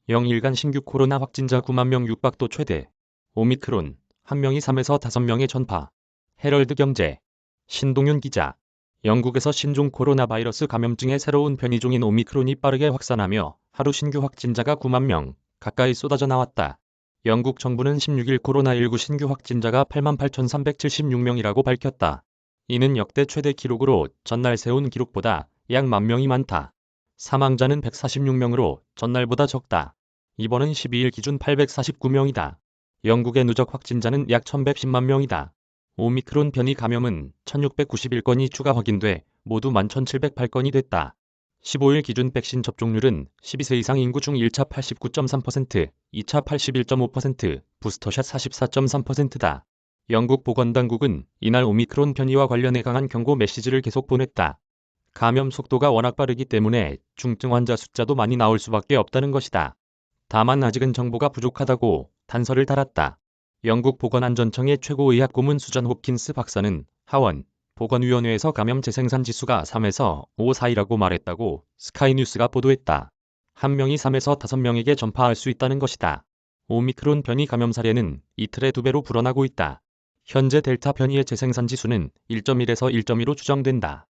0일간 신규 코로나 확진자 9만 명 육박도 최대. 오미크론, 한 명이 3에서 5명의 전파. 헤럴드 경제. 신동윤 기자. 영국에서 신종 코로나 바이러스 감염증의 새로운 변이종인 오미크론이 빠르게 확산하며 하루 신규 확진자가 9만 명 가까이 쏟아져 나왔다. 영국 정부는 16일 코로나19 신규 확진자가 88,376명이라고 밝혔다. 이는 역대 최대 기록으로 전날 세운 기록보다 약 10,000명이 많다. 사망자는 146명으로 전날보다 적다. 입원은 12일 기준 849명이다. 영국의 누적 확진자는 약 1,110만 명이다. 오미크론 변이 감염은 1,691건이 추가 확인돼 모두 11,708건이 됐다. 15일 기준 백신 접종률은 12세 이상 인구 중 1차 89.3%, 2차 81.5%, 부스터샷 44.3%다. 영국 보건당국은 이날 오미크론 변이와 관련해 강한 경고 메시지를 계속 보냈다. 감염 속도가 워낙 빠르기 때문에 중증 환자 숫자도 많이 나올 수밖에 없다는 것이다. 다만 아직은 정보가 부족하다고 단서를 달았다. 영국 보건안전청의 최고의학 고문 수전 홉킨스 박사는 하원 보건위원회에서 감염 재생산 지수가 3에서 5 사이라고 말했다고 스카이뉴스가 보도했다. 한 명이 3에서 5명에게 전파할 수 있다는 것이다. 오미크론 변이 감염 사례는 이틀에 2배로 불어나고 있다. 현재 델타 변이의 재생산 지수는 1.1에서 1.2로 추정된다.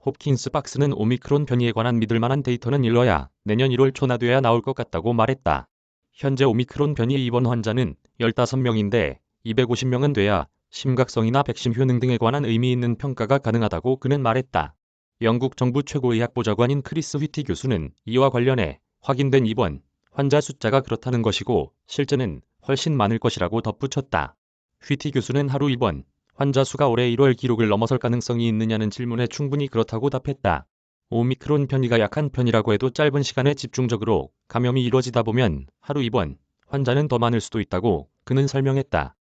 홉킨스 박스는 오미크론 변이에 관한 믿을 만한 데이터는 일러야 내년 1월 초나 돼야 나올 것 같다고 말했다. 현재 오미크론 변이 입원 환자는 15명인데 250명은 돼야 심각성이나 백신 효능 등에 관한 의미 있는 평가가 가능하다고 그는 말했다. 영국 정부 최고의학 보좌관인 크리스 휘티 교수는 이와 관련해 확인된 입원 환자 숫자가 그렇다는 것이고 실제는 훨씬 많을 것이라고 덧붙였다. 휘티 교수는 하루 입원 환자 수가 올해 1월 기록을 넘어설 가능성이 있느냐는 질문에 충분히 그렇다고 답했다. 오미크론 변이가 약한 편이라고 해도 짧은 시간에 집중적으로 감염이 이루어지다 보면 하루 입원 환자는 더 많을 수도 있다고 그는 설명했다.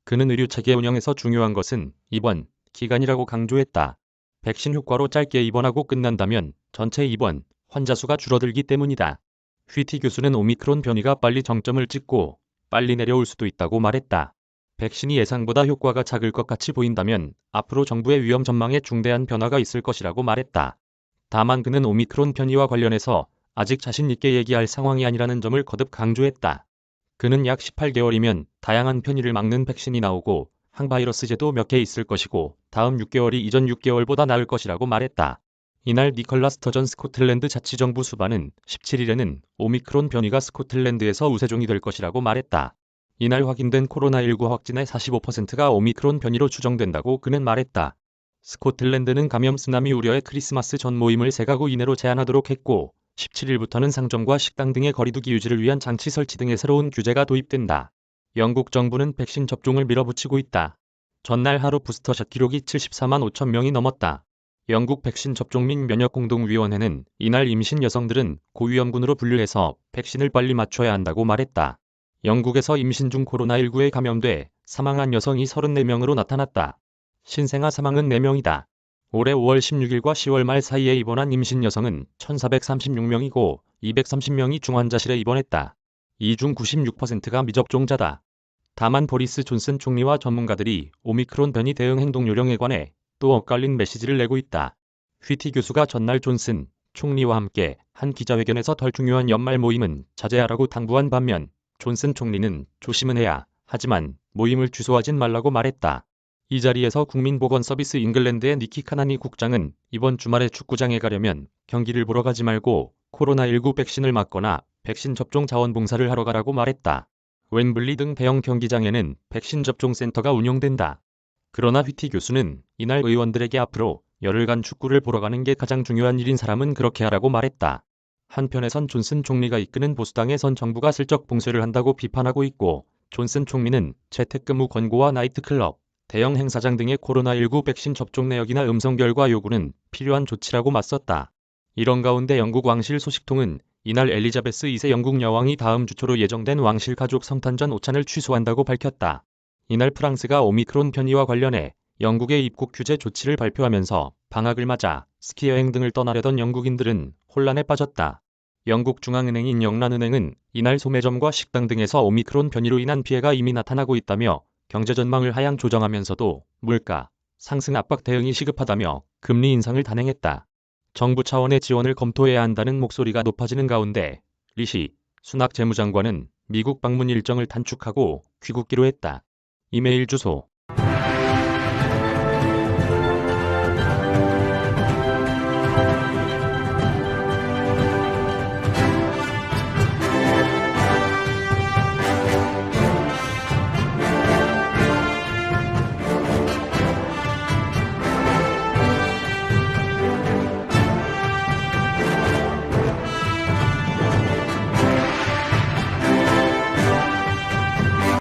그는 의료체계 운영에서 중요한 것은 입원 기간이라고 강조했다. 백신 효과로 짧게 입원하고 끝난다면 전체 입원 환자 수가 줄어들기 때문이다. 휘티 교수는 오미크론 변이가 빨리 정점을 찍고 빨리 내려올 수도 있다고 말했다. 백신이 예상보다 효과가 작을 것 같이 보인다면 앞으로 정부의 위험 전망에 중대한 변화가 있을 것이라고 말했다. 다만 그는 오미크론 변이와 관련해서 아직 자신 있게 얘기할 상황이 아니라는 점을 거듭 강조했다. 그는 약 18개월이면 다양한 변이를 막는 백신이 나오고 항바이러스제도 몇 개 있을 것이고 다음 6개월이 이전 6개월보다 나을 것이라고 말했다. 이날 니컬라 스터전 스코틀랜드 자치정부 수반은 17일에는 오미크론 변이가 스코틀랜드에서 우세종이 될 것이라고 말했다. 이날 확인된 코로나19 확진의 45%가 오미크론 변이로 추정된다고 그는 말했다. 스코틀랜드는 감염 쓰나미 우려에 크리스마스 전 모임을 3가구 이내로 제한하도록 했고 17일부터는 상점과 식당 등의 거리두기 유지를 위한 장치 설치 등의 새로운 규제가 도입된다. 영국 정부는 백신 접종을 밀어붙이고 있다. 전날 하루 부스터샷 기록이 74만 5천 명이 넘었다. 영국 백신 접종 및 면역공동위원회는 이날 임신 여성들은 고위험군으로 분류해서 백신을 빨리 맞춰야 한다고 말했다. 영국에서 임신 중 코로나19에 감염돼 사망한 여성이 34명으로 나타났다. 신생아 사망은 4명이다. 올해 5월 16일과 10월 말 사이에 입원한 임신 여성은 1,436명이고 230명이 중환자실에 입원했다. 이 중 96%가 미접종자다. 다만 보리스 존슨 총리와 전문가들이 오미크론 변이 대응 행동 요령에 관해 또 엇갈린 메시지를 내고 있다. 휘티 교수가 전날 존슨 총리와 함께 한 기자회견에서 덜 중요한 연말 모임은 자제하라고 당부한 반면 존슨 총리는 조심은 해야 하지만 모임을 취소하진 말라고 말했다. 이 자리에서 국민보건서비스 잉글랜드의 니키 카나니 국장은 이번 주말에 축구장에 가려면 경기를 보러 가지 말고 코로나19 백신을 맞거나 백신 접종 자원봉사를 하러 가라고 말했다. 웸블리 등 대형 경기장에는 백신 접종 센터가 운영된다. 그러나 휘티 교수는 이날 의원들에게 앞으로 열흘간 축구를 보러 가는 게 가장 중요한 일인 사람은 그렇게 하라고 말했다. 한편에선 존슨 총리가 이끄는 보수당에선 정부가 슬쩍 봉쇄를 한다고 비판하고 있고 존슨 총리는 재택근무 권고와 나이트클럽, 대형 행사장 등의 코로나19 백신 접종 내역이나 음성 결과 요구는 필요한 조치라고 맞섰다. 이런 가운데 영국 왕실 소식통은 이날 엘리자베스 2세 영국 여왕이 다음 주 초로 예정된 왕실 가족 성탄절 오찬을 취소한다고 밝혔다. 이날 프랑스가 오미크론 변이와 관련해 영국의 입국 규제 조치를 발표하면서 방학을 맞아 스키 여행 등을 떠나려던 영국인들은 혼란에 빠졌다. 영국 중앙은행인 영란은행은 이날 소매점과 식당 등에서 오미크론 변이로 인한 피해가 이미 나타나고 있다며 경제 전망을 하향 조정하면서도 물가 상승 압박 대응이 시급하다며 금리 인상을 단행했다. 정부 차원의 지원을 검토해야 한다는 목소리가 높아지는 가운데 리시 수낙 재무장관은 미국 방문 일정을 단축하고 귀국기로 했다. 이메일 주소